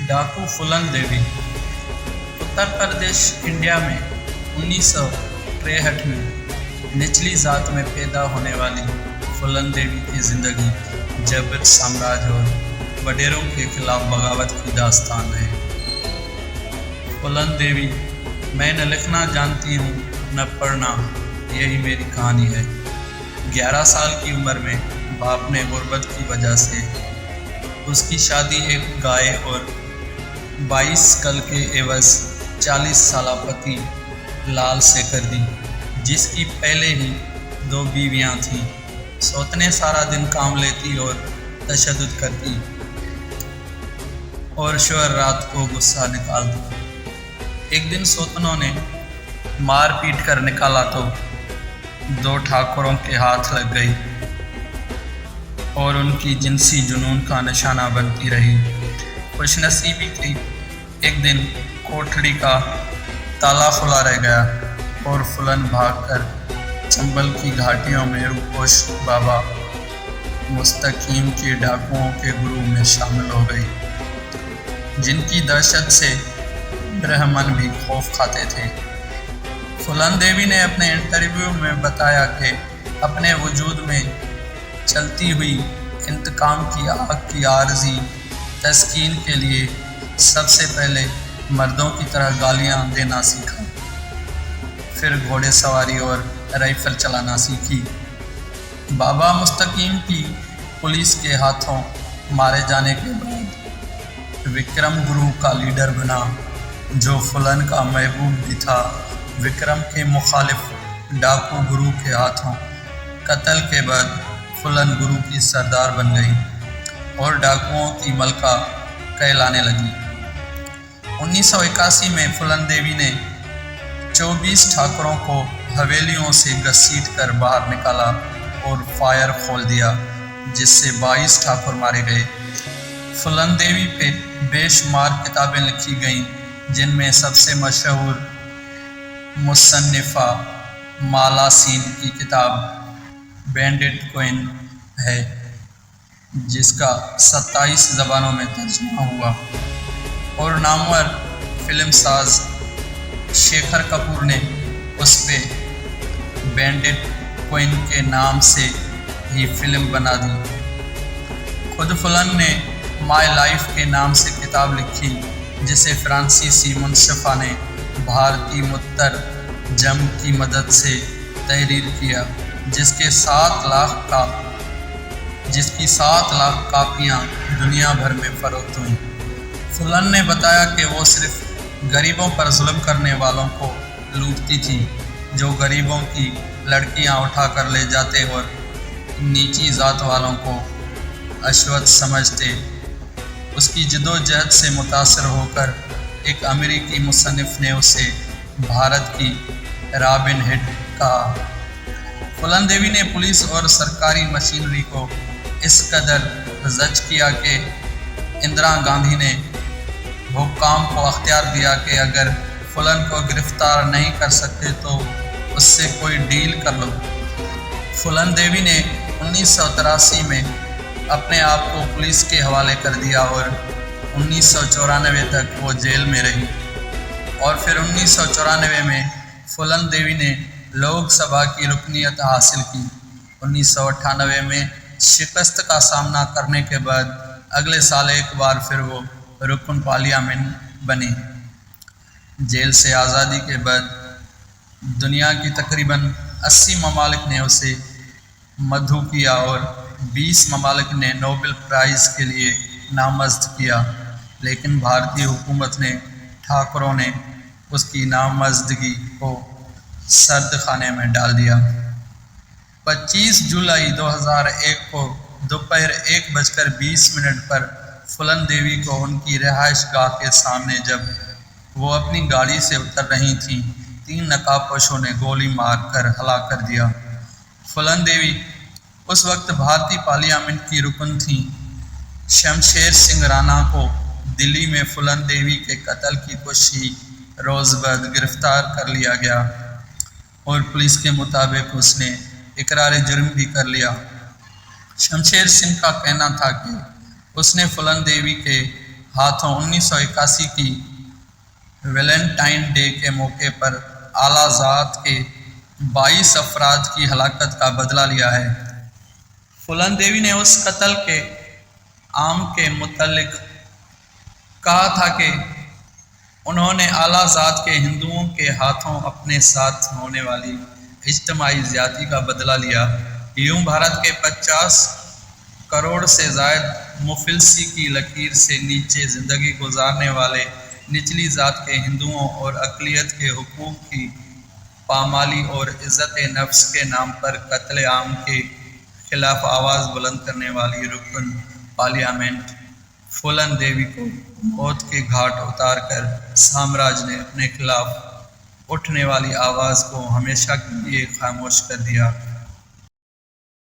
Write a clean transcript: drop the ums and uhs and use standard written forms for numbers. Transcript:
डाकू फुलन देवी उत्तर प्रदेश इंडिया में 1963 में निचली जात में पैदा होने वाली फुलन देवी की ज़िंदगी जबर साम्राज्य और वडेरों के खिलाफ बगावत की दास्तान है। फुलन देवी, मैं न लिखना जानती हूँ न पढ़ना, यही मेरी कहानी है। 11 साल की उम्र में बाप ने गुर्बत की वजह से उसकी शादी एक गाय और 22 कल के एवज 40 साल पति लाल से कर दी, जिसकी पहले ही 2 बीवियां थीं। सौतने सारा दिन काम लेती और तशद्दुद करती और शोहर रात को गुस्सा निकालती। एक दिन सौतनों ने मार पीट कर निकाला तो 2 ठाकुरों के हाथ लग गई और उनकी जिनसी जुनून का निशाना बनती रही। खुशनसीबी थी, एक दिन कोठड़ी का ताला खुला रह गया और फुलन भागकर चंबल की घाटियों में रूपोश बाबा मुस्तकीम के डाकुओं के गुरु में शामिल हो गई, जिनकी दहशत से ब्रह्मन भी खौफ खाते थे। फुलन देवी ने अपने इंटरव्यू में बताया कि अपने वजूद में चलती हुई इंतकाम की आग की आरजी तस्कीन के लिए सबसे पहले मर्दों की तरह गालियां देना सीखा, फिर घोड़े सवारी और राइफल चलाना सीखी। बाबा मुस्तकीम की पुलिस के हाथों मारे जाने के बाद विक्रम गुरु का लीडर बना, जो फुलन का महबूब भी था। विक्रम के मुखालिफ डाकू गुरु के हाथों कत्ल के बाद फुलन गुरु की सरदार बन गई और डाकुओं की मलका कहलाने लगी। 1981 में फुलन देवी ने 24 ठाकुरों को हवेलियों से घसीट कर बाहर निकाला और फायर खोल दिया, जिससे 22 ठाकुर मारे गए। फुलन देवी पे बेशुमार किताबें लिखी गईं, जिनमें सबसे मशहूर मुसन्निफा माला सीन की किताब बैंडिट क्वीन है, जिसका 27 ज़बानों में तर्जुमा हुआ। और नामवर फिल्म साज शेखर कपूर ने उस पे बैंडिट क्वीन के नाम से ही फिल्म बना दी। खुद फुलन ने माय लाइफ के नाम से किताब लिखी, जिसे फ्रांसीसी मुनसफ़ा ने भारतीय मुतरजम की मदद से तहरीर किया, जिसकी 7 लाख कापियाँ दुनिया भर में फ़रोख्त हुईं। फुलन ने बताया कि वो सिर्फ गरीबों पर जुल्म करने वालों को लूटती थी, जो गरीबों की लड़कियां उठा कर ले जाते और नीची ज़ात वालों को अशवत समझते। उसकी जद्दोजहद से मुतासर होकर एक अमेरिकी मुसन्निफ ने उसे भारत की रॉबिन हुड कहा। फुलन देवी ने पुलिस और सरकारी मशीनरी को इस कदर जज किया कि इंदिरा गांधी ने हुक्काम को अख्तियार दिया कि अगर फुलन को गिरफ्तार नहीं कर सकते तो उससे कोई डील कर लो। फुलन देवी ने 1983 में अपने आप को पुलिस के हवाले कर दिया और 1994 तक वो जेल में रही। और फिर 1994 में फुलन देवी ने लोकसभा की रुकनीत हासिल की। 1998 में शिकस्त का सामना करने के बाद अगले साल एक बार फिर वो रुकन पार्लियामेंट बनी। जेल से आज़ादी के बाद दुनिया की तकरीबन 80 ममालिक ने उसे मदहू किया और 20 ममालिक ने नोबेल प्राइज़ के लिए नामज़द किया, लेकिन भारतीय हुकूमत ने ठाकुरों ने उसकी नामज़दगी को सर्द खाने में डाल दिया। 25 जुलाई 2001 को दोपहर 1:20 पर फुलन देवी को उनकी रिहाइश गाह के सामने जब वो अपनी गाड़ी से उतर रही थीं, 3 नकाबपोशों ने गोली मारकर हलाक कर दिया। फुलन देवी उस वक्त भारतीय पार्लियामेंट की रुकन थीं। शमशेर सिंह राणा को दिल्ली में फुलन देवी के कत्ल की खुशी रोज़ बाद गिरफ्तार कर लिया गया और पुलिस के मुताबिक उसने इकरार जुर्म भी कर लिया। शमशेर सिंह का कहना था कि उसने फुलन देवी के हाथों 1981 की वैलेंटाइन डे के मौके पर आला ज़ात के 22 अफराद की हलाकत का बदला लिया है। फूलन देवी ने उस कत्ल के आम के मुतल्लिक कहा था कि उन्होंने आला ज़ात के हिंदुओं के हाथों अपने साथ होने वाली इज्तिमाई ज़्यादती का बदला लिया। यूं भारत के 50 करोड़ से ज़ायद मुफलिसी की लकीर से नीचे ज़िंदगी गुजारने वाले निचली ज़ात के हिंदुओं और अक़लियत के हुकूक की पामाली और इज़्ज़त नफ्स के नाम पर कत्ल आम के खिलाफ आवाज़ बुलंद करने वाली रुकन पार्लियामेंट फूलन देवी को मौत के घाट उतार कर साम्राज्य ने अपने खिलाफ उठने वाली आवाज़ को हमेशा के लिए खामोश कर दिया।